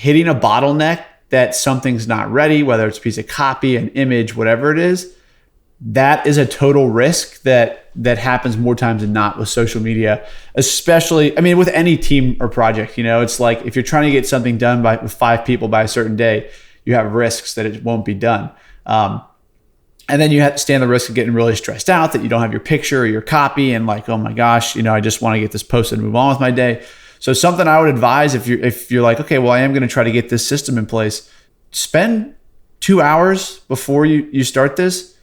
hitting a bottleneck that something's not ready, whether it's a piece of copy, an image, whatever it is, that is a total risk that happens more times than not with social media, especially, I mean, with any team or project. It's like if you're trying to get something done with 5 people by a certain day, you have risks that it won't be done. And then you have to stand the risk of getting really stressed out that you don't have your picture or your copy and like, oh my gosh, I just want to get this posted and move on with my day. So something I would advise if you're like, okay, well, I am going to try to get this system in place, spend 2 hours before you start this,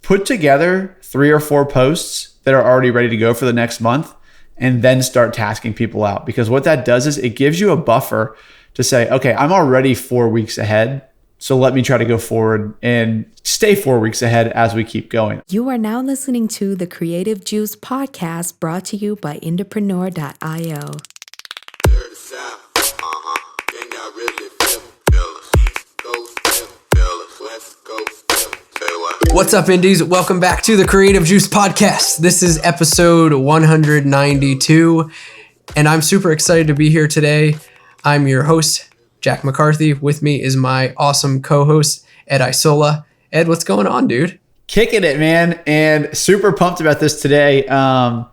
put together 3 or 4 posts that are already ready to go for the next month, and then start tasking people out. Because what that does is it gives you a buffer to say, okay, I'm already 4 weeks ahead. So let me try to go forward and stay 4 weeks ahead as we keep going. You are now listening to the Creative Juice podcast brought to you by Indiepreneur.io. What's up, Indies? Welcome back to the Creative Juice podcast. This is episode 192, and I'm super excited to be here today. I'm your host, Jack McCarthy. With me is my awesome co-host, Ed Isola. Ed, what's going on, dude? Kicking it, man, and super pumped about this today. I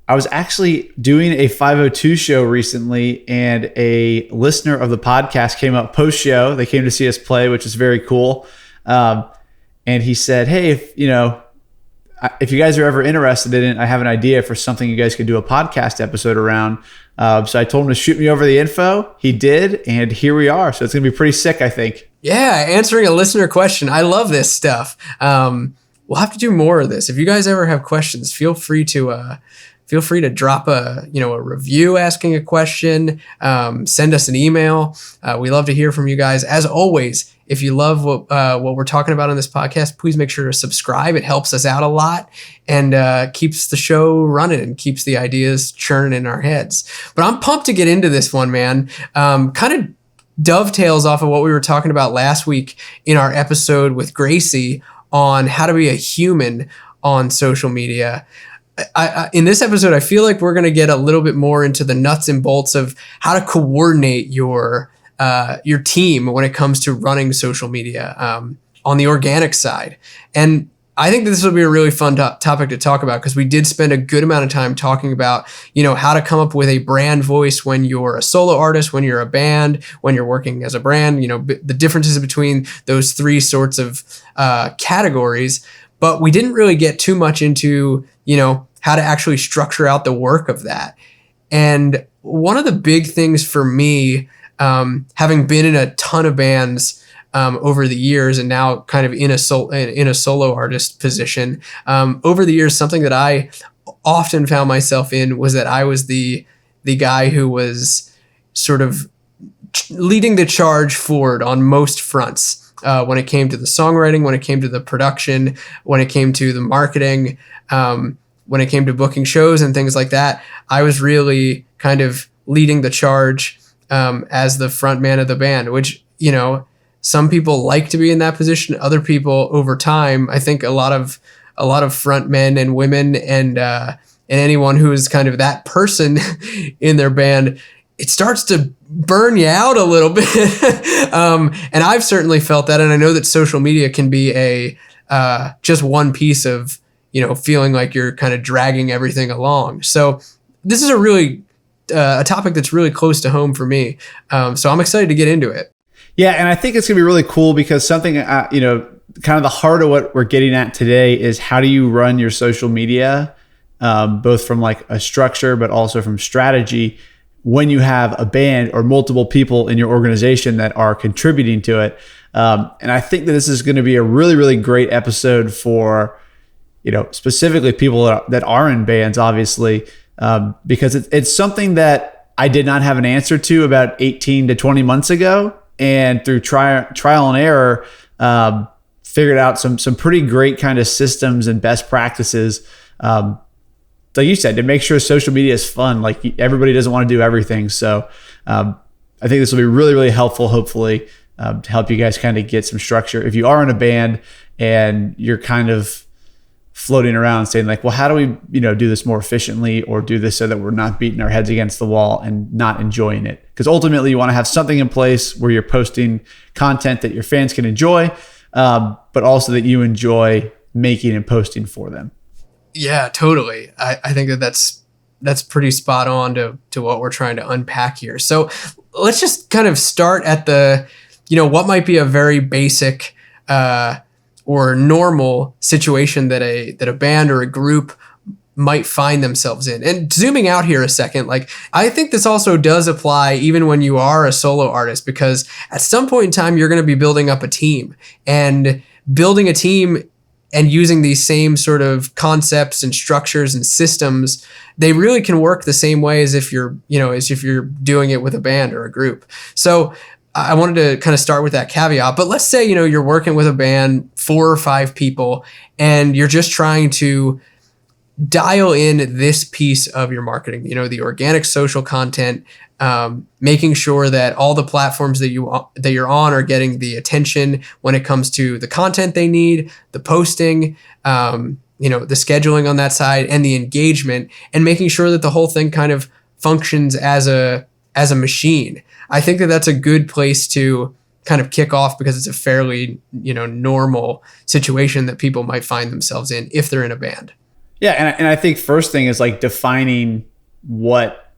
was actually doing a 502 show recently, and a listener of the podcast came up post-show. They came to see us play, which is very cool. And he said, hey, if you guys are ever interested in it, I have an idea for something you guys could do a podcast episode around. So I told him to shoot me over the info. He did, and here we are. So it's going to be pretty sick, I think. Yeah, answering a listener question. I love this stuff. We'll have to do more of this. If you guys ever have questions, feel free to drop a review asking a question. Send us an email. We love to hear from you guys. As always, if you love what we're talking about on this podcast, please make sure to subscribe. It helps us out a lot and keeps the show running and keeps the ideas churning in our heads. But I'm pumped to get into this one, man. Kind of dovetails off of what we were talking about last week in our episode with Gracie on how to be a human on social media. In this episode, I feel like we're going to get a little bit more into the nuts and bolts of how to coordinate your team when it comes to running social media on the organic side. And I think this will be a really fun topic to talk about because we did spend a good amount of time talking about, how to come up with a brand voice when you're a solo artist, when you're a band, when you're working as a brand, the differences between those 3 sorts of categories. But we didn't really get too much into, how to actually structure out the work of that. And one of the big things for me, having been in a ton of bands over the years and now kind of in a solo artist position, over the years, something that I often found myself in was that I was the guy who was sort of leading the charge forward on most fronts. When it came to the songwriting, when it came to the production, when it came to the marketing, when it came to booking shows and things like that, I was really kind of leading the charge as the front man of the band, which, some people like to be in that position. Other people over time, I think a lot of front men and women and anyone who is kind of that person in their band, it starts to burn you out a little bit. And I've certainly felt that. And I know that social media can be just one piece of, feeling like you're kind of dragging everything along. So this is a topic that's really close to home for me. So I'm excited to get into it. Yeah. And I think it's going to be really cool because something, kind of the heart of what we're getting at today is how do you run your social media, both from like a structure, but also from strategy when you have a band or multiple people in your organization that are contributing to it. And I think that this is going to be a really, really great episode for, specifically people that are in bands, obviously, because it's something that I did not have an answer to about 18 to 20 months ago. And through trial and error, figured out some pretty great kind of systems and best practices. Like you said, to make sure social media is fun. Like everybody doesn't want to do everything. So I think this will be really, really helpful, hopefully, to help you guys kind of get some structure. If you are in a band and you're kind of floating around saying like, well, how do we, do this more efficiently or do this so that we're not beating our heads against the wall and not enjoying it? Because ultimately you want to have something in place where you're posting content that your fans can enjoy, but also that you enjoy making and posting for them. Yeah, totally. I think that's pretty spot on to what we're trying to unpack here. So let's just kind of start at the, what might be a very basic or normal situation that a band or a group might find themselves in. And zooming out here a second, like I think this also does apply even when you are a solo artist, because at some point in time, you're going to be building up a team, and building a team and using these same sort of concepts and structures and systems, they really can work the same way as if you're doing it with a band or a group. So I wanted to kind of start with that caveat, but let's say, you're working with a band, 4 or 5 people, and you're just trying to dial in this piece of your marketing, the organic social content, making sure that all the platforms that you're on are getting the attention when it comes to the content they need, the posting, the scheduling on that side, and the engagement, and making sure that the whole thing kind of functions as a machine. I think that that's a good place to kind of kick off, because it's a fairly, normal situation that people might find themselves in if they're in a band. Yeah. And I think first thing is like defining what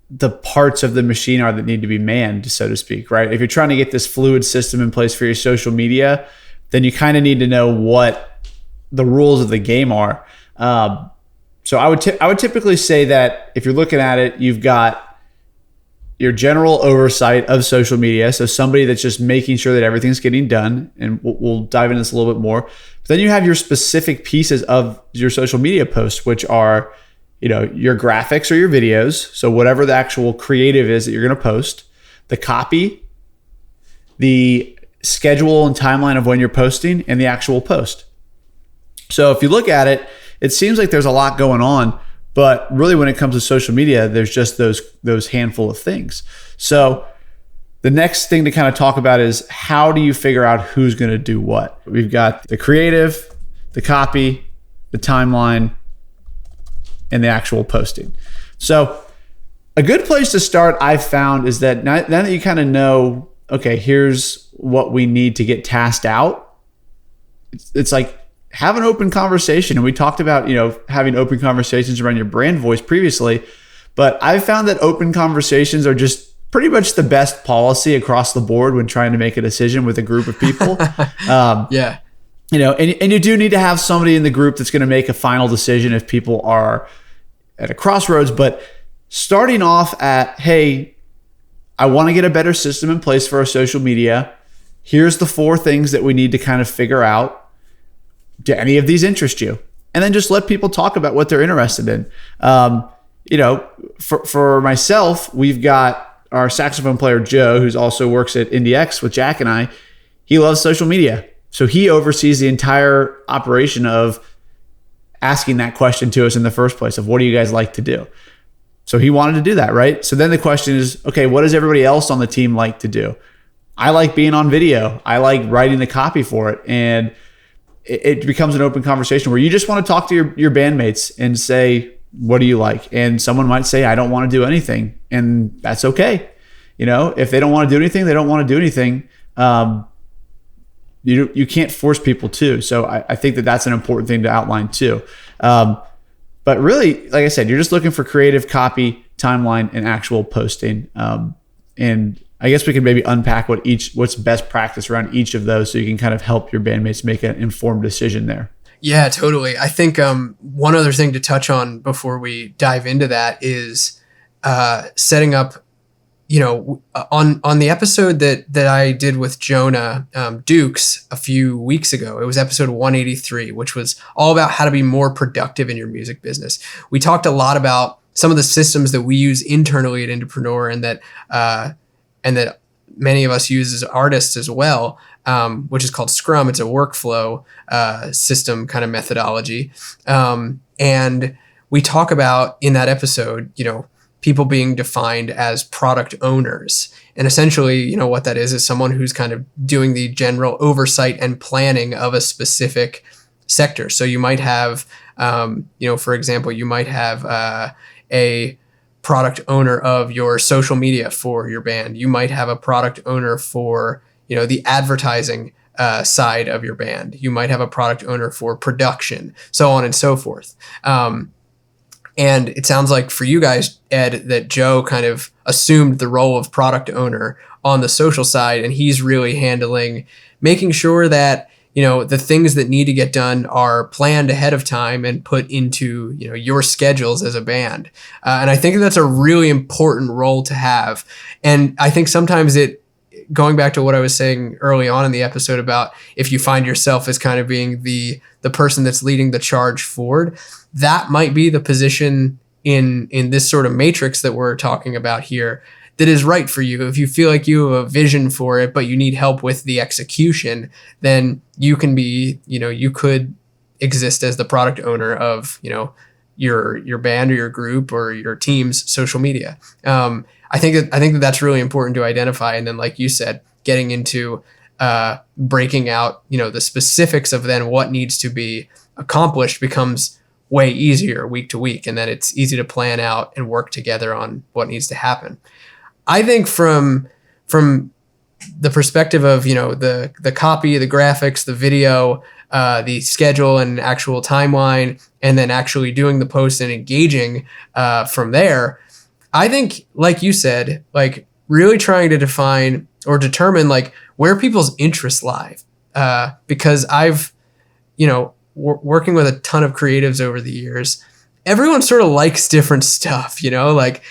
the parts of the machine are that need to be manned, so to speak, right? If you're trying to get this fluid system in place for your social media, then you kind of need to know what the rules of the game are. So I would typically say that if you're looking at it, you've got your general oversight of social media. So somebody that's just making sure that everything's getting done. And we'll dive into this a little bit more. But then you have your specific pieces of your social media posts, which are, your graphics or your videos. So whatever the actual creative is that you're going to post, the copy, the schedule and timeline of when you're posting, and the actual post. So if you look at it, it seems like there's a lot going on. But really, when it comes to social media, there's just those handful of things. So the next thing to kind of talk about is, how do you figure out who's going to do what? We've got the creative, the copy, the timeline, and the actual posting. So a good place to start, I've found, is that now that you kind of know, okay, here's what we need to get tasked out, it's like, have an open conversation. And we talked about, having open conversations around your brand voice previously, but I've found that open conversations are just pretty much the best policy across the board when trying to make a decision with a group of people. Yeah. And you do need to have somebody in the group that's going to make a final decision if people are at a crossroads. But starting off at, hey, I want to get a better system in place for our social media. Here's the 4 things that we need to kind of figure out. Do any of these interest you? And then just let people talk about what they're interested in. For myself, we've got our saxophone player, Joe, who's also works at IndieX with Jack and I. He loves social media. So he oversees the entire operation of asking that question to us in the first place of, what do you guys like to do? So he wanted to do that, right? So then the question is, okay, what does everybody else on the team like to do? I like being on video. I like writing the copy for it. And it becomes an open conversation where you just want to talk to your bandmates and say, what do you like? And someone might say, I don't want to do anything. And that's okay. If they don't want to do anything, they don't want to do anything. You can't force people to. So I think that that's an important thing to outline too. But really, like I said, you're just looking for creative, copy, timeline, and actual posting. And I guess we could maybe unpack what's best practice around each of those, so you can kind of help your bandmates make an informed decision there. Yeah, totally. I think one other thing to touch on before we dive into that is setting up, on the episode that I did with Jonah Dukes a few weeks ago. It was episode 183, which was all about how to be more productive in your music business. We talked a lot about some of the systems that we use internally at Indiepreneur, and that many of us use as artists as well, which is called Scrum. It's a workflow system kind of methodology. And we talk about in that episode, people being defined as product owners. And essentially, what that is someone who's kind of doing the general oversight and planning of a specific sectors. So you might have, for example, you might have a product owner of your social media for your band. You might have a product owner for, the advertising side of your band. You might have a product owner for production, so on and so forth. And it sounds like for you guys, Ed, that Joe kind of assumed the role of product owner on the social side, and he's really handling making sure that, the things that need to get done are planned ahead of time and put into, your schedules as a band. And I think that's a really important role to have. And I think sometimes going back to what I was saying early on in the episode about if you find yourself as kind of being the person that's leading the charge forward, that might be the position in this sort of matrix that we're talking about here that is right for you. If you feel like you have a vision for it, but you need help with the execution, then you can be, you could exist as the product owner of, your band or your group or your team's social media. I think that that's really important to identify. And then, like you said, getting into breaking out, the specifics of then what needs to be accomplished becomes way easier week to week. And then it's easy to plan out and work together on what needs to happen. I think from the perspective of, the copy, the graphics, the video, the schedule and actual timeline, and then actually doing the post and engaging from there, I think, like you said, like really trying to define or determine like where people's interests lie. Because I've, working with a ton of creatives over the years, everyone sort of likes different stuff, like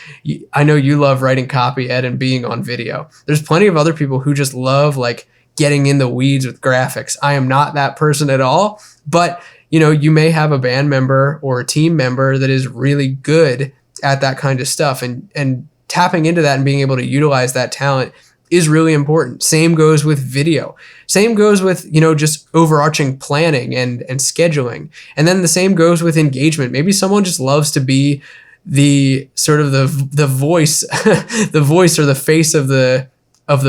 I know you love writing copy, Ed, and being on video. There's plenty of other people who just love like getting in the weeds with graphics. I am not that person at all, but you may have a band member or a team member that is really good at that kind of stuff, and tapping into that and being able to utilize that talent is really important. Same goes with video. Same goes with, just overarching planning and scheduling. And then the same goes with engagement. Maybe someone just loves to be the sort of the voice, the voice or the face of the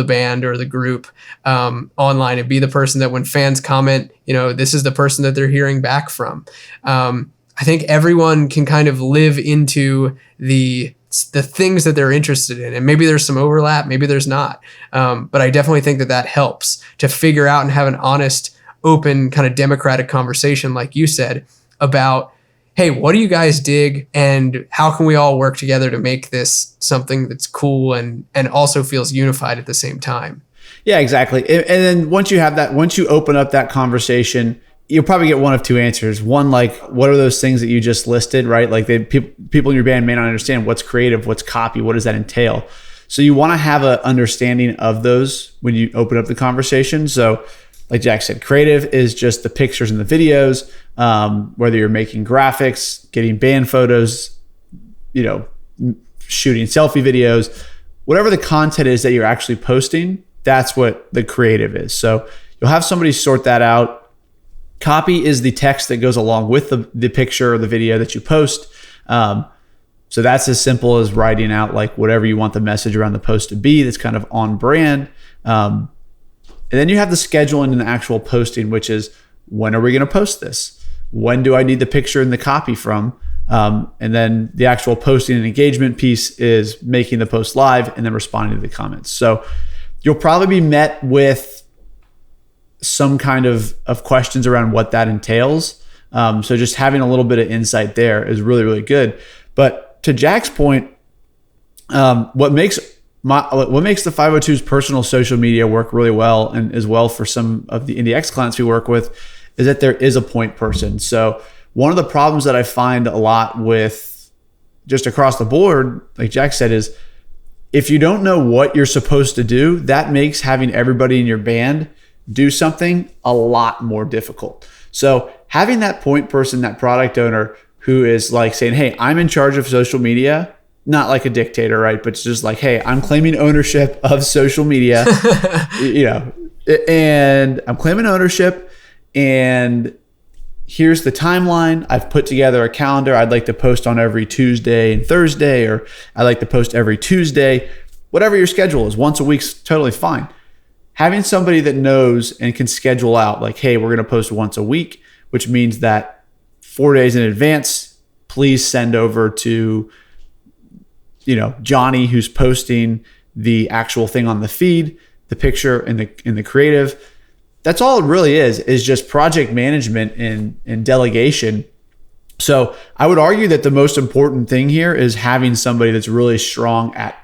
band or the group online, and be the person that when fans comment, this is the person that they're hearing back from. I think everyone can kind of live into the things that they're interested in, and maybe there's some overlap, maybe there's not. But I definitely think that helps to figure out and have an honest, open, kind of democratic conversation, like you said, about, hey, what do you guys dig, and how can we all work together to make this something that's cool and also feels unified at the same time? Yeah, exactly. And then once you open up that conversation, you'll probably get one of two answers. One, like, what are those things that you just listed, right? Like people in your band may not understand what's creative, what's copy, what does that entail? So you want to have an understanding of those when you open up the conversation. So like Jack said, creative is just the pictures and the videos, whether you're making graphics, getting band photos, shooting selfie videos, whatever the content is that you're actually posting, that's what the creative is. So you'll have somebody sort that out. Copy is the text that goes along with the picture or the video that you post. So that's as simple as writing out like whatever you want the message around the post to be that's kind of on brand. And then you have the scheduling and the actual posting, which is, when are we going to post this? When do I need the picture and the copy from? And then the actual posting and engagement piece is making the post live and then responding to the comments. So you'll probably be met with some kind of questions around what that entails. So just having a little bit of insight there is really, really good. But to Jack's point, what makes the 502's personal social media work really well, and as well for some of the IndieX clients we work with, is that there is a point person. So one of the problems that I find a lot with just across the board, like Jack said, is if you don't know what you're supposed to do, that makes having everybody in your band do something a lot more difficult. So having that point person, that product owner who is like saying, hey, I'm in charge of social media, not like a dictator, right? But it's just like, hey, I'm claiming ownership of social media, and I'm claiming ownership, and here's the timeline. I've put together a calendar. I'd like to post on every Tuesday and Thursday, or I'd like to post every Tuesday. Whatever your schedule is, once a week's totally fine. Having somebody that knows and can schedule out like, hey, we're going to post once a week. which means that 4 days in advance, please send over to, Johnny, who's posting the actual thing on the feed, the picture in the creative. That's all it really is just project management and delegation. So I would argue that the most important thing here is having somebody that's really strong at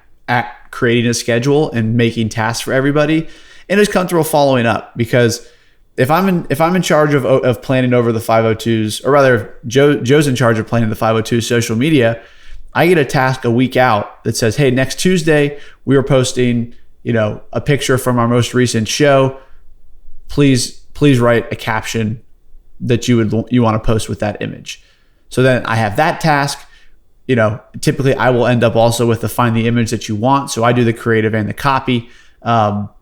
creating a schedule and making tasks for everybody and is comfortable following up. Because if I'm in charge of planning over the 502s, or rather Joe's in charge of planning the 502 social media, I get a task a week out that says, hey, next Tuesday we are posting, a picture from our most recent show. Please write a caption that you want to post with that image. So then I have that task. Typically I will end up also with the find the image that you want. So I do the creative and the copy. So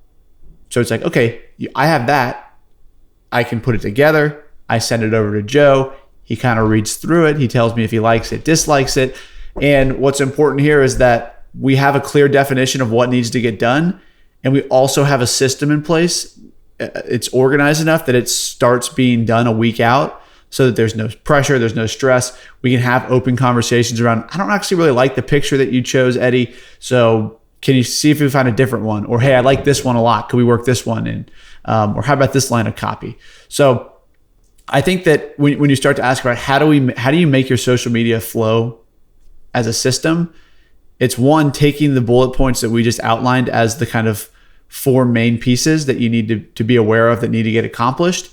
it's like, okay, I have that. I can put it together. I send it over to Joe. He kind of reads through it. He tells me if he likes it, dislikes it. And what's important here is that we have a clear definition of what needs to get done. And we also have a system in place. It's organized enough that it starts being done a week out so that there's no pressure, there's no stress. We can have open conversations around, I don't actually really like the picture that you chose, Eddie. So can you see if we find a different one? Or, hey, I like this one a lot. Can we work this one in? Or how about this line of copy? So I think that when you start to ask about how do you make your social media flow as a system, it's one, taking the bullet points that we just outlined as the kind of 4 main pieces that you need to be aware of that need to get accomplished.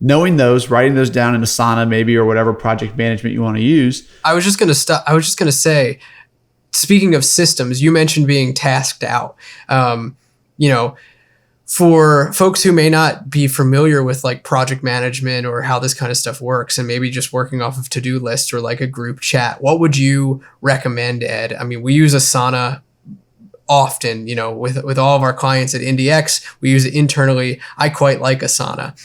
Knowing those, writing those down in Asana maybe, or whatever project management you want to use. I was just going to say, speaking of systems, you mentioned being tasked out. For folks who may not be familiar with like project management or how this kind of stuff works, and maybe just working off of to-do lists or like a group chat, what would you recommend, Ed? I mean, we use Asana often, with all of our clients at IndieX, we use it internally. I quite like Asana.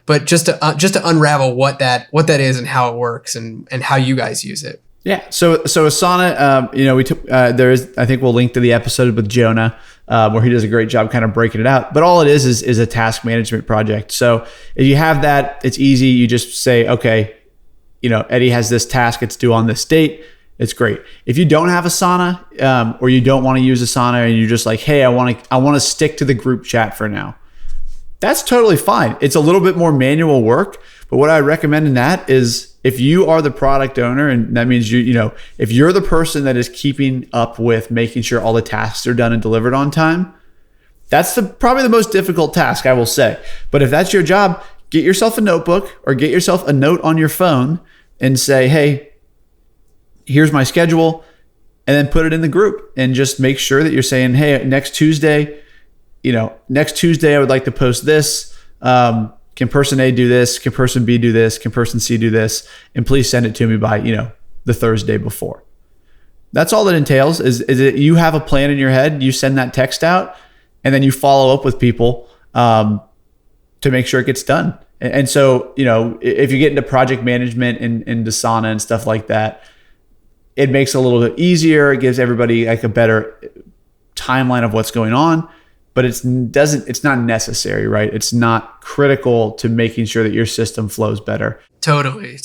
But just to unravel what that is and how it works and how you guys use it. Yeah. So Asana, we took, I think we'll link to the episode with Jonah, where he does a great job kind of breaking it out, but all it is a task management project. So if you have that, it's easy. You just say, okay, Eddie has this task, it's due on this date. It's great. If you don't have Asana, or you don't want to use Asana, and you're just like, hey, I want to stick to the group chat for now, that's totally fine. It's a little bit more manual work, but what I recommend in that is if you are the product owner, and that means if you're the person that is keeping up with making sure all the tasks are done and delivered on time, that's probably the most difficult task, I will say. But if that's your job, get yourself a notebook or get yourself a note on your phone and say, hey, here's my schedule, and then put it in the group and just make sure that you're saying, hey, next Tuesday, I would like to post this. Can person A do this? Can person B do this? Can person C do this? And please send it to me by, the Thursday before. That's all that entails is that you have a plan in your head, you send that text out, and then you follow up with people to make sure it gets done. And so, if you get into project management and Asana and stuff like that, it makes it a little bit easier. It gives everybody like a better timeline of what's going on, but it's not necessary, right? It's not critical to making sure that your system flows better. Totally.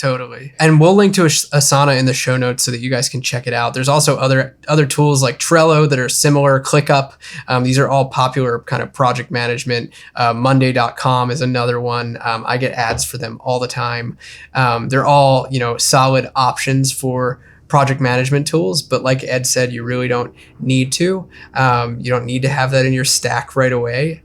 And we'll link to Asana in the show notes so that you guys can check it out. There's also other tools like Trello that are similar, ClickUp. These are all popular kind of project management. Monday.com is another one. I get ads for them all the time. They're all, solid options for project management tools, but like Ed said, you really don't need to. You don't need to have that in your stack right away.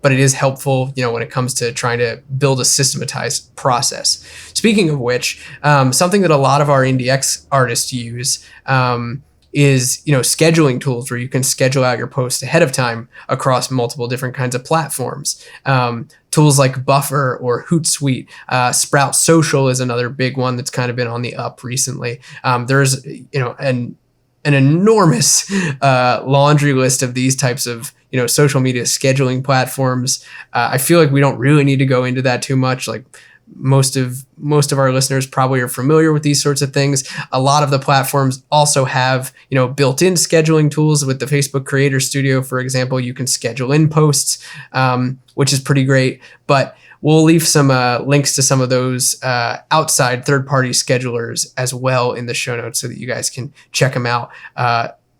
But it is helpful, when it comes to trying to build a systematized process. Speaking of which, something that a lot of our IndieX artists use is, scheduling tools where you can schedule out your posts ahead of time across multiple different kinds of platforms. Tools like Buffer or Hootsuite. Sprout Social is another big one that's kind of been on the up recently. There's, an enormous laundry list of these types of, social media scheduling platforms. I feel like we don't really need to go into that too much. Like most of our listeners probably are familiar with these sorts of things. A lot of the platforms also have, built-in scheduling tools. With the Facebook Creator Studio, for example, you can schedule in posts, which is pretty great. But we'll leave some links to some of those outside third-party schedulers as well in the show notes so that you guys can check them out.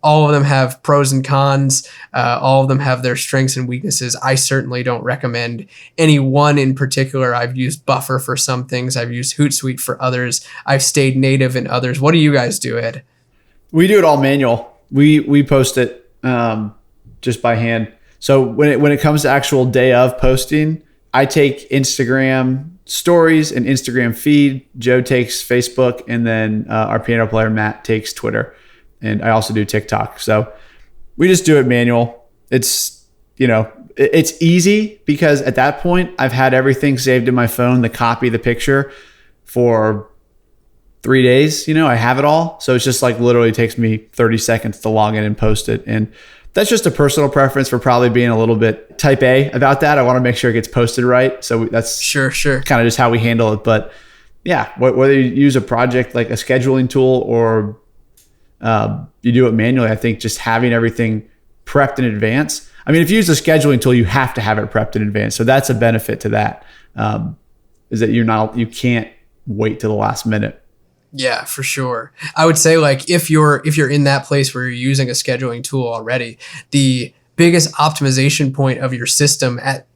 All of them have pros and cons. All of them have their strengths and weaknesses. I certainly don't recommend any one in particular. I've used Buffer for some things. I've used Hootsuite for others. I've stayed native in others. What do you guys do, Ed? We do it all manual. We post it just by hand. So when it comes to actual day of posting, I take Instagram stories and Instagram feed. Joe takes Facebook, and then our piano player Matt takes Twitter. And I also do TikTok. So we just do it manual. It's, it's easy because at that point I've had everything saved in my phone, the copy, the picture for 3 days. I have it all. So it's just like literally takes me 30 seconds to log in and post it. And that's just a personal preference for probably being a little bit type A about that. I want to make sure it gets posted right. So that's sure kind of just how we handle it. But yeah, whether you use a project like a scheduling tool or you do it manually, I think just having everything prepped in advance. I mean, if you use a scheduling tool, you have to have it prepped in advance. So that's a benefit to that, is that you can't wait till the last minute. Yeah, for sure. I would say like if you're in that place where you're using a scheduling tool already, the biggest optimization point of your system at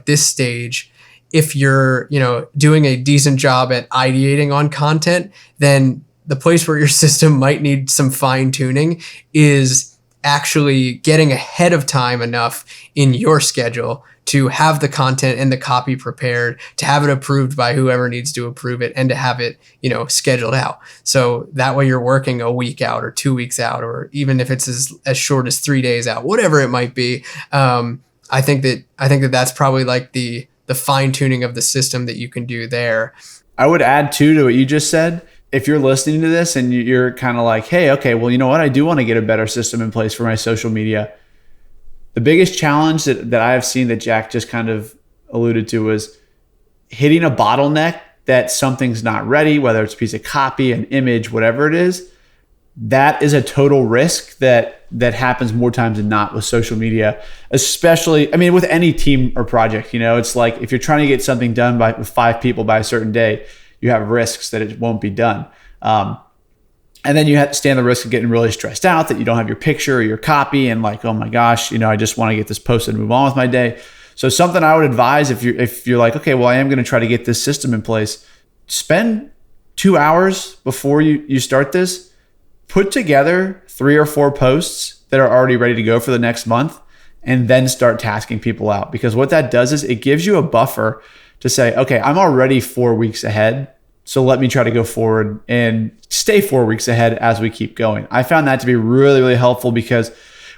this stage, if you're, doing a decent job at ideating on content, then the place where your system might need some fine tuning is actually getting ahead of time enough in your schedule to have the content and the copy prepared, to have it approved by whoever needs to approve it, and to have it, scheduled out. So that way you're working a week out or 2 weeks out, or even if it's as short as 3 days out, whatever it might be. I think that that's probably like the fine tuning of the system that you can do there. I would add too to what you just said. If you're listening to this and you're kind of like, hey, okay, well, you know what? I do want to get a better system in place for my social media. The biggest challenge that I have seen that Jack just kind of alluded to was hitting a bottleneck that something's not ready, whether it's a piece of copy, an image, whatever it is. That is a total risk that happens more times than not with social media, especially, with any team or project. It's like if you're trying to get something done with 5 people by a certain day, you have risks that it won't be done. And then you have to stand the risk of getting really stressed out that you don't have your picture or your copy and like, oh my gosh, I just want to get this posted and move on with my day. So something I would advise if you're like, okay, well, I am going to try to get this system in place, spend 2 hours before you start this, put together 3 or 4 posts that are already ready to go for the next month, and then start tasking people out. Because what that does is it gives you a buffer to say, okay, I'm already 4 weeks ahead, so let me try to go forward and stay 4 weeks ahead as we keep going. I found that to be really, really helpful because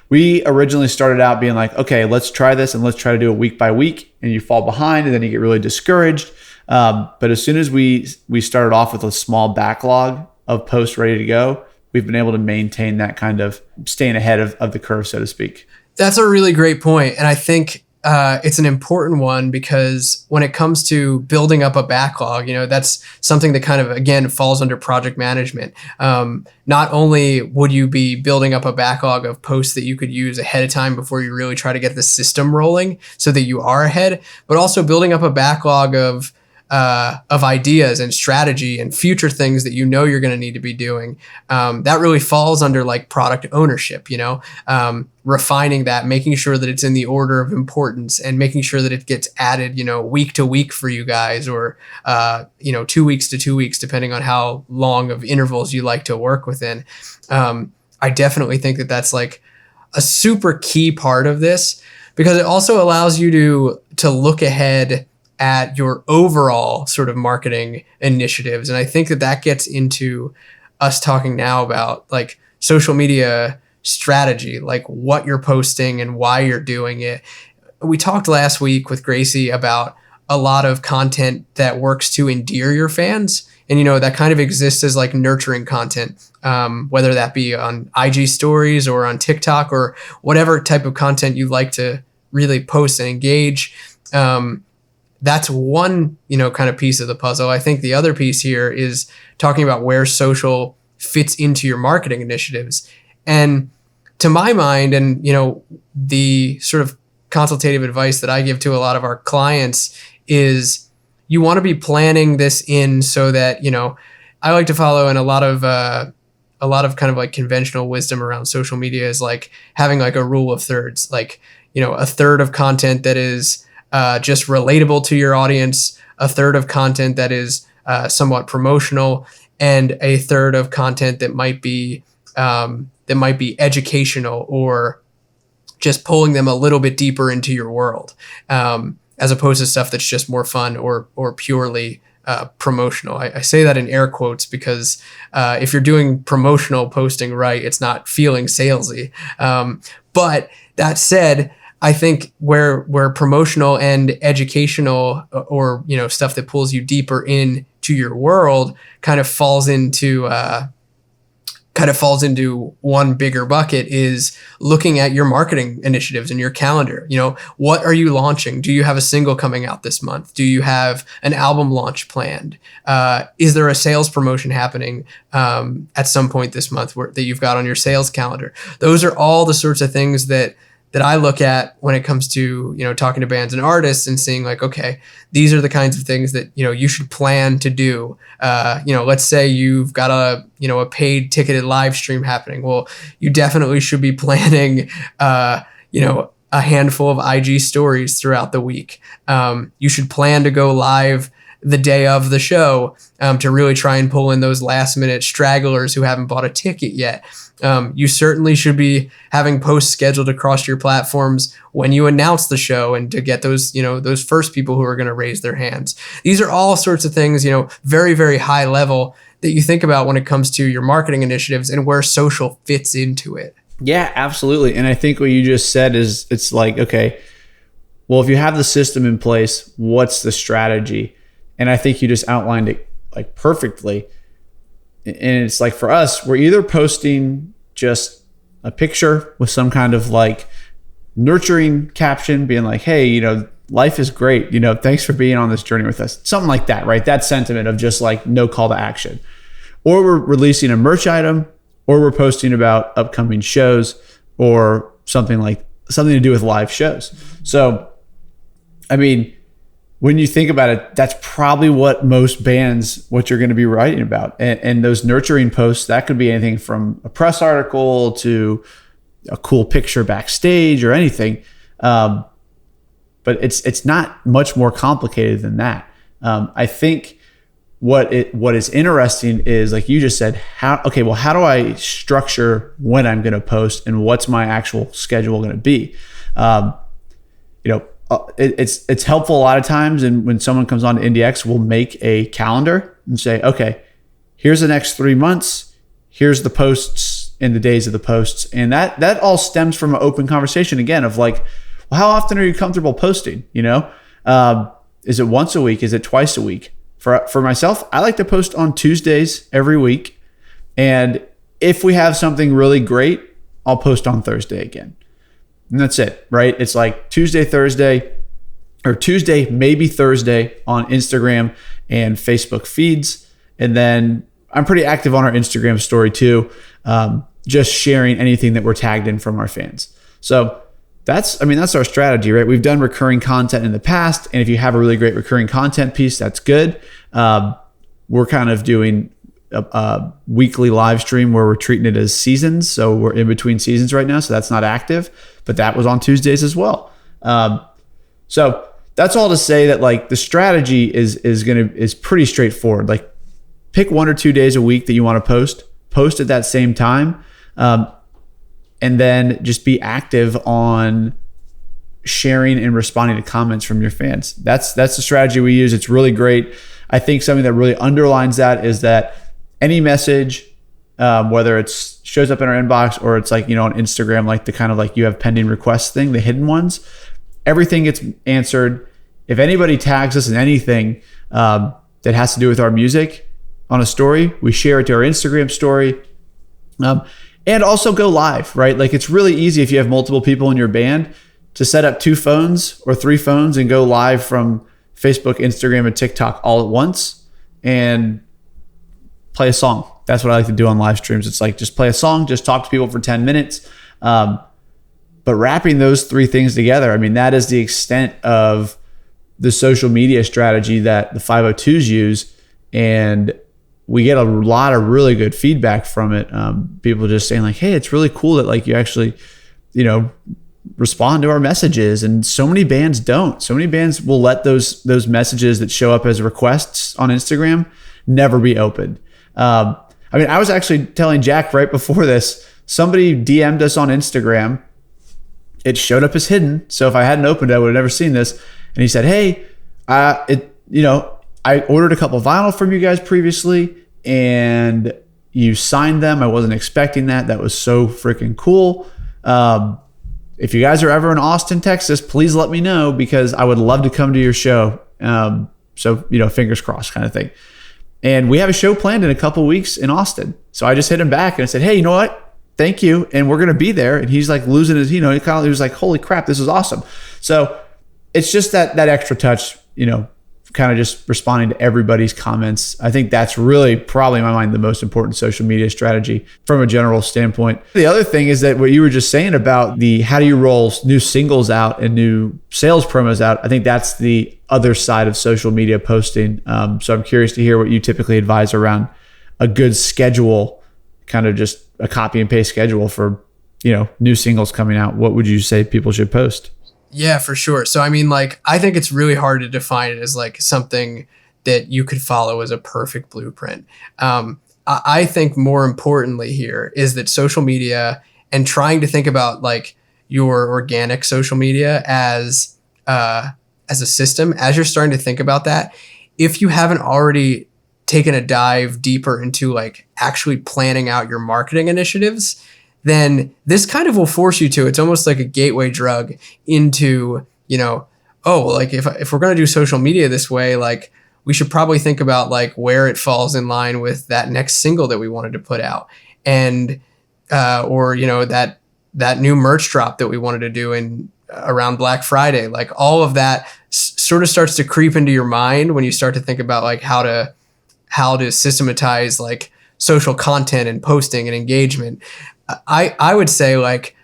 we originally started out being like, okay, let's try this and let's try to do it week by week, and you fall behind and then you get really discouraged. But as soon as we started off with a small backlog of posts ready to go, we've been able to maintain that kind of staying ahead of the curve, so to speak. That's a really great point. And I think it's an important one because when it comes to building up a backlog, that's something that kind of, again, falls under project management. Not only would you be building up a backlog of posts that you could use ahead of time before you really try to get the system rolling so that you are ahead, but also building up a backlog of ideas and strategy and future things that you're going to need to be doing. That really falls under like product ownership, refining that, making sure that it's in the order of importance and making sure that it gets added, week to week for you guys, or, 2 weeks to 2 weeks, depending on how long of intervals you like to work within. I definitely think that that's like a super key part of this because it also allows you to look ahead at your overall sort of marketing initiatives. And I think that gets into us talking now about like social media strategy, like what you're posting and why you're doing it. We talked last week with Gracie about a lot of content that works to endear your fans. And, that kind of exists as like nurturing content, whether that be on IG stories or on TikTok or whatever type of content you like to really post and engage. that's one, kind of piece of the puzzle. I think the other piece here is talking about where social fits into your marketing initiatives. And to my mind, and, the sort of consultative advice that I give to a lot of our clients is you want to be planning this in so that, I like to follow in a lot of kind of like conventional wisdom around social media is like having like a rule of thirds, like, a third of content that is just relatable to your audience, a third of content that is somewhat promotional, and a third of content that might be educational or just pulling them a little bit deeper into your world, as opposed to stuff that's just more fun or purely promotional. I say that in air quotes because if you're doing promotional posting right, it's not feeling salesy. But that said, I think where promotional and educational or stuff that pulls you deeper into your world kind of falls into one bigger bucket is looking at your marketing initiatives and your calendar. What are you launching? Do you have a single coming out this month? Do you have an album launch planned? Is there a sales promotion happening at some point this month that you've got on your sales calendar? Those are all the sorts of things that I look at when it comes to, talking to bands and artists and seeing like, okay, these are the kinds of things that, you should plan to do. Let's say you've got a paid ticketed live stream happening. Well, you definitely should be planning, a handful of IG stories throughout the week. You should plan to go live the day of the show to really try and pull in those last minute stragglers who haven't bought a ticket yet. You certainly should be having posts scheduled across your platforms when you announce the show and to get those, those first people who are going to raise their hands. These are all sorts of things, very, very high level that you think about when it comes to your marketing initiatives and where social fits into it. Yeah, absolutely. And I think what you just said is it's like, okay, well, if you have the system in place, what's the strategy? And I think you just outlined it like perfectly. And it's like for us, we're either posting just a picture with some kind of like nurturing caption being like, hey, life is great. Thanks for being on this journey with us. Something like that, right? That sentiment of just like no call to action. Or we're releasing a merch item, or we're posting about upcoming shows or something to do with live shows. So, I mean, when you think about it, that's probably what you're going to be writing about. And those nurturing posts, that could be anything from a press article to a cool picture backstage or anything. But it's not much more complicated than that. I think what is interesting is, like you just said, how do I structure when I'm going to post and what's my actual schedule going to be? It's helpful a lot of times, and when someone comes on to IndieX, we'll make a calendar and say, okay, here's the next 3 months, here's the posts and the days of the posts, and that all stems from an open conversation again of like, well, how often are you comfortable posting? Is it once a week? Is it twice a week? For myself, I like to post on Tuesdays every week, and if we have something really great, I'll post on Thursday again. And that's it, right? It's like Tuesday, maybe Thursday on Instagram and Facebook feeds. And then I'm pretty active on our Instagram story too, just sharing anything that we're tagged in from our fans. So that's our strategy, right? We've done recurring content in the past. And if you have a really great recurring content piece, that's good. We're kind of doing a weekly live stream where we're treating it as seasons. So we're in between seasons right now. So that's not active, but that was on Tuesdays as well. So that's all to say that like the strategy is pretty straightforward. Like pick 1 or 2 days a week that you want to post at that same time. And then just be active on sharing and responding to comments from your fans. That's the strategy we use. It's really great. I think something that really underlines that is that any message, whether it shows up in our inbox or it's like, on Instagram, like the kind of like you have pending requests thing, the hidden ones, everything gets answered. If anybody tags us in anything that has to do with our music on a story, we share it to our Instagram story. And also go live, right? Like it's really easy if you have multiple people in your band to set up 2 phones or 3 phones and go live from Facebook, Instagram, and TikTok all at once and play a song. That's what I like to do on live streams. It's like just play a song, just talk to people for 10 minutes. But wrapping those three things together, I mean, that is the extent of the social media strategy that the 502s use. And we get a lot of really good feedback from it. People just saying like, hey, it's really cool that like you actually, respond to our messages. And so many bands don't. So many bands will let those messages that show up as requests on Instagram never be opened. I was actually telling Jack right before this, somebody DM'd us on Instagram. It showed up as hidden. So if I hadn't opened it, I would have never seen this. And he said, hey, I ordered a couple vinyl from you guys previously and you signed them. I wasn't expecting that. That was so freaking cool. If you guys are ever in Austin, Texas, please let me know because I would love to come to your show. So, fingers crossed kind of thing. And we have a show planned in a couple weeks in Austin. So I just hit him back and I said, hey, you know what? Thank you. And we're going to be there. And he's like losing his, he was like, holy crap, this is awesome. So it's just that extra touch, kind of just responding to everybody's comments. I think that's really probably in my mind the most important social media strategy from a general standpoint. The other thing is that what you were just saying about the how do you roll new singles out and new sales promos out, I think that's the other side of social media posting. So I'm curious to hear what you typically advise around a good schedule, kind of just a copy and paste schedule for, new singles coming out. What would you say people should post? Yeah, for sure. So, I think it's really hard to define it as like something that you could follow as a perfect blueprint. I think more importantly here is that social media and trying to think about like your organic social media as a system, as you're starting to think about that, if you haven't already taken a dive deeper into like actually planning out your marketing initiatives, then this kind of will force you to. It's almost like a gateway drug into, if we're going to do social media this way, like we should probably think about like where it falls in line with that next single that we wanted to put out. And, that new merch drop that we wanted to do in around Black Friday, like all of that sort of starts to creep into your mind when you start to think about like how to systematize like social content and posting and engagement. I would say like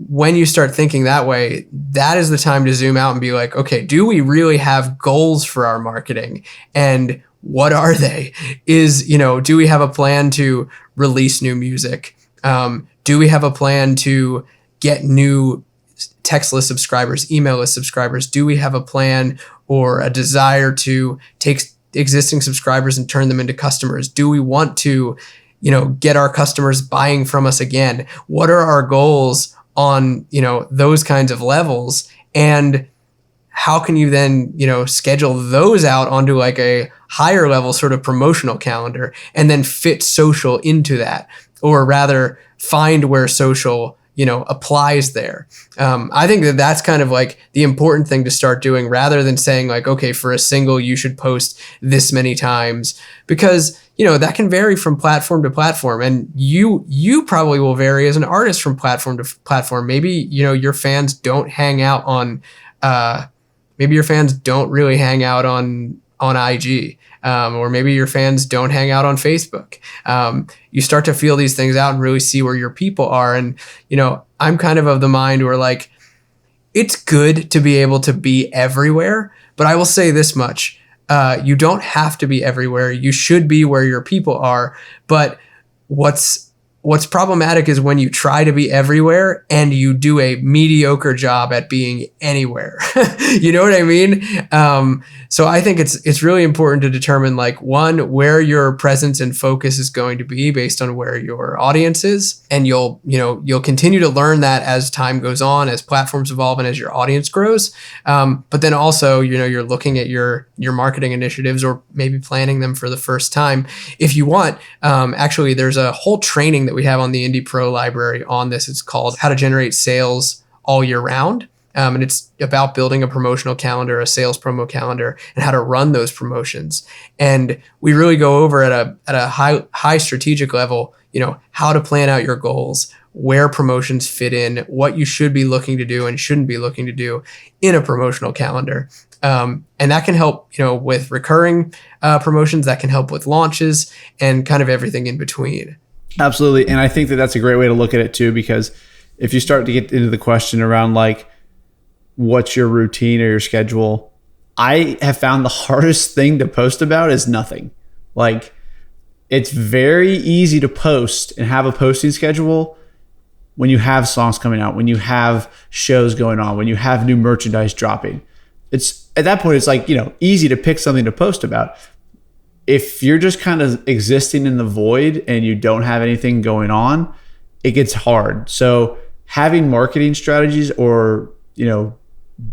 when you start thinking that way, that is the time to zoom out and be like, okay, do we really have goals for our marketing? And what are they? Do we have a plan to release new music? Do we have a plan to get new text list subscribers, email list subscribers? Do we have a plan or a desire to take existing subscribers and turn them into customers? Do we want to get our customers buying from us again? What are our goals on, those kinds of levels? And how can you then, schedule those out onto like a higher level sort of promotional calendar and then fit social into that, or rather find where social, applies there. I think that that's kind of like the important thing to start doing rather than saying like, okay, for a single, you should post this many times, because that can vary from platform to platform, and you probably will vary as an artist from platform to platform. Maybe, your fans don't hang out on, maybe your fans don't really hang out on IG, or maybe your fans don't hang out on Facebook. You start to feel these things out and really see where your people are. And, I'm kind of the mind where like, it's good to be able to be everywhere, but I will say this much. You don't have to be everywhere. You should be where your people are. But what's problematic is when you try to be everywhere and you do a mediocre job at being anywhere. You know what I mean? So I think it's really important to determine like, one, where your presence and focus is going to be based on where your audience is. And you'll continue to learn that as time goes on, as platforms evolve and as your audience grows. But then also, you're looking at your marketing initiatives or maybe planning them for the first time. If you want, actually, there's a whole training that we have on the Indiepro library on this. It's called How to Generate Sales All Year Round. And it's about building a promotional calendar, a sales promo calendar, and how to run those promotions. And we really go over at a high strategic level, how to plan out your goals, where promotions fit in, what you should be looking to do and shouldn't be looking to do in a promotional calendar. And that can help, with recurring promotions, that can help with launches and kind of everything in between. Absolutely. And I think that that's a great way to look at it too, because if you start to get into the question around like, what's your routine or your schedule, I have found the hardest thing to post about is nothing. Like, it's very easy to post and have a posting schedule when you have songs coming out, when you have shows going on, when you have new merchandise dropping. It's at that point, it's like, easy to pick something to post about. If you're just kind of existing in the void and you don't have anything going on, it gets hard. So having marketing strategies or,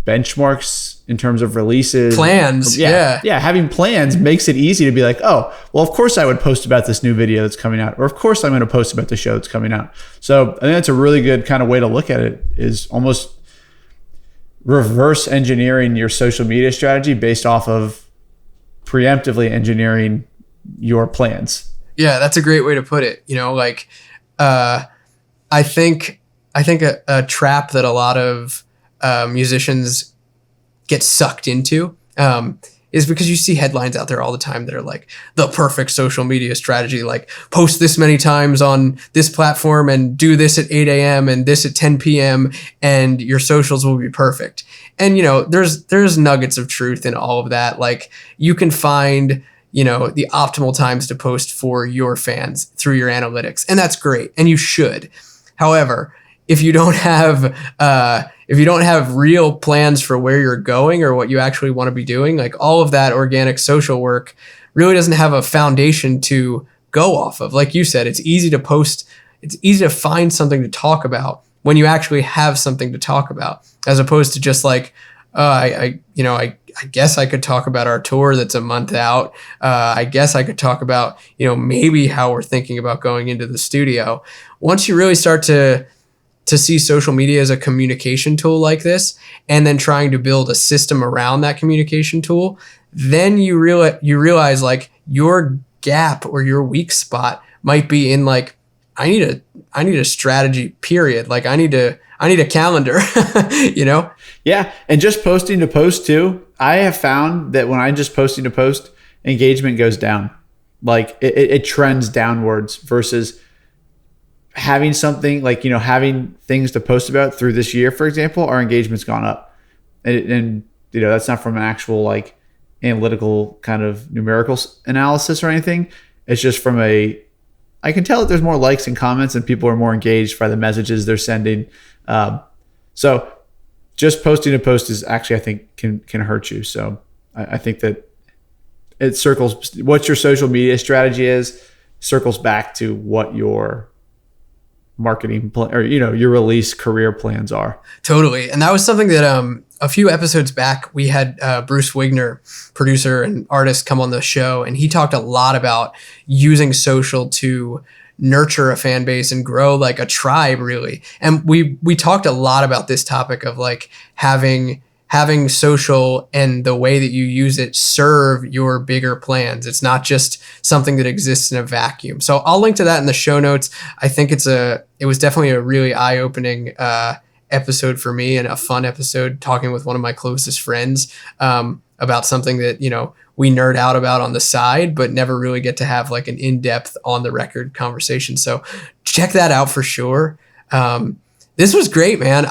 benchmarks in terms of releases, plans, having plans makes it easy to be like, oh, well, of course I would post about this new video that's coming out, or of course I'm going to post about the show that's coming out. So I think that's a really good kind of way to look at it, is almost reverse engineering your social media strategy based off of preemptively engineering your plans. Yeah, that's a great way to put it. I think a trap that a lot of musicians get sucked into is because you see headlines out there all the time that are like the perfect social media strategy, like post this many times on this platform and do this at 8 a.m. and this at 10 p.m. and your socials will be perfect. And, there's nuggets of truth in all of that. Like, you can find, the optimal times to post for your fans through your analytics. And that's great. And you should. However, if you don't have real plans for where you're going or what you actually want to be doing, like all of that organic social work really doesn't have a foundation to go off of. Like you said, it's easy to post. It's easy to find something to talk about when you actually have something to talk about, as opposed to just like, I guess I could talk about our tour that's a month out. I guess I could talk about, maybe how we're thinking about going into the studio. Once you really start to see social media as a communication tool like this, and then trying to build a system around that communication tool, then you realize like your gap or your weak spot might be in like, I need a strategy, period. Like I need a calendar, Yeah. And just posting to post too. I have found that when I'm just posting to post, engagement goes down. Like it trends downwards versus having something like, having things to post about through this year, for example, our engagement's gone up. And that's not from an actual like analytical kind of numerical analysis or anything. It's just from I can tell that there's more likes and comments and people are more engaged by the messages they're sending. So just posting a post is actually, I think, can hurt you. So I think that it circles what your social media strategy is, circles back to what your marketing plan or your release career plans are. Totally. And that was something that a few episodes back we had Bruce Wiegner, producer and artist, come on the show, and he talked a lot about using social to nurture a fan base and grow like a tribe, really. And we talked a lot about this topic of like having social and the way that you use it serve your bigger plans. It's not just something that exists in a vacuum. So I'll link to that in the show notes. I think it was definitely a really eye-opening episode for me, and a fun episode talking with one of my closest friends about something that, we nerd out about on the side, but never really get to have like an in-depth on the record conversation. So check that out for sure. This was great, man.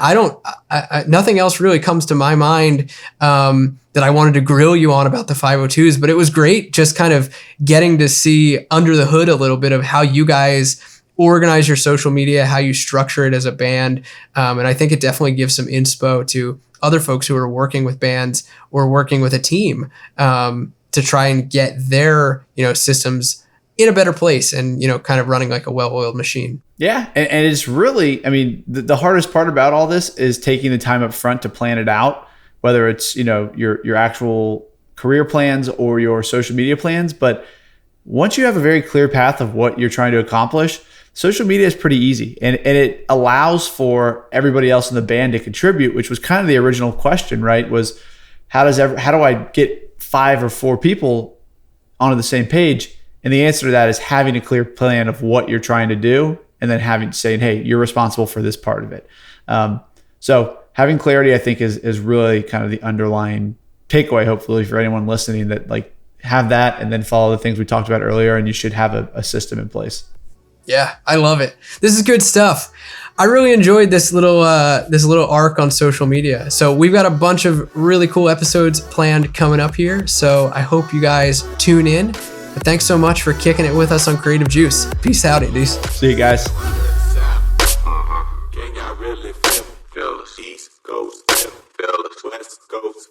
Nothing else really comes to my mind that I wanted to grill you on about the 502s, but it was great just kind of getting to see under the hood a little bit of how you guys organize your social media, how you structure it as a band. And I think it definitely gives some inspo to other folks who are working with bands or working with a team to try and get their, systems in a better place and, kind of running like a well-oiled machine. Yeah. And it's really, the hardest part about all this is taking the time up front to plan it out, whether it's, your actual career plans or your social media plans. But once you have a very clear path of what you're trying to accomplish, social media is pretty easy, and it allows for everybody else in the band to contribute, which was kind of the original question, right? Was how do I get 5 or 4 people onto the same page? And the answer to that is having a clear plan of what you're trying to do and then saying, hey, you're responsible for this part of it. So having clarity, I think, is really kind of the underlying takeaway, hopefully, for anyone listening, that like have that and then follow the things we talked about earlier, and you should have a system in place. Yeah, I love it. This is good stuff. I really enjoyed this little arc on social media. So we've got a bunch of really cool episodes planned coming up here. So I hope you guys tune in. But thanks so much for kicking it with us on Creative Juice. Peace out, dudes. See you guys. Can y'all really feel the East Coast, feel the West Coast?